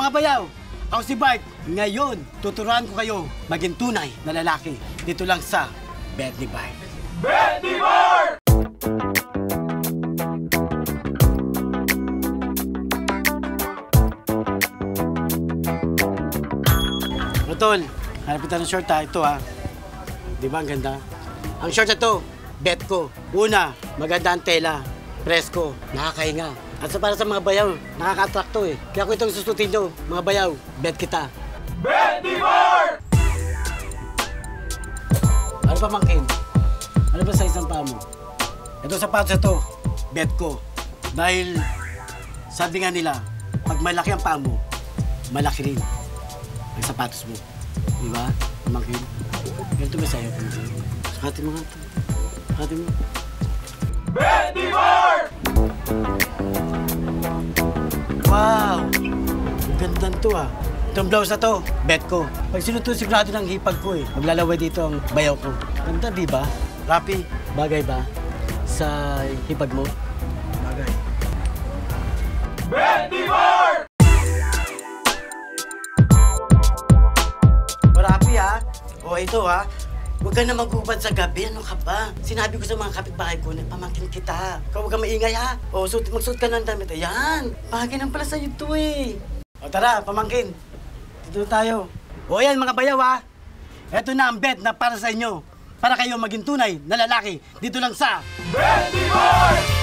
mga bayaw, ako si Bart. Ngayon, tuturuan ko kayo maging tunay na lalaki. Dito lang sa Bet ni Bart. Bet ni Bart! Tol, hanap kita ng short ha. Ito ha. Di ba ang ganda? Ang short na to, bet ko. Una, maganda ang tela. Presko, nakakahinga. At para sa mga bayaw, nakaka-attract to eh. Kaya kung itong susutin nyo, mga bayaw, bet kita. Bet ni Bart! Ano pa mangkin? Ano ba sa isang paa mo? Ito sapatos na to, bet ko. Dahil sabi nga nila, pag malaki ang paa mo, malaki rin ang sapatos mo. Di ba? Mangkin. Ganito ba sa'yo? Sakatin mo nga ito. Sakatin mo. Bet ni Bart! Wow! Ganda to ah. Itong blouse na to, bet ko. Pag sinuto sigurado ng hipag ko eh. Maglalaway dito ang bayaw ko. Ganda, di ba? Rapi, bagay ba sa hipag mo? Bagay. Bet ni Bart! Rapi ha? O ito ha? Huwag ka na magubad sa gabi. Ano ka ba? Sinabi ko sa mga kapitbahay ko na pamangkin kita. Huwag ka maingay ha? O magsuot ka ng damit. Ayan. Bagay nang pala sa'yo ito eh. O tara, pamangkin. Dito tayo. O ayan mga bayaw ha? Ito na ang bet na para sa inyo. Para kayo maging tunay na lalaki. Dito lang sa Bet ni Bart!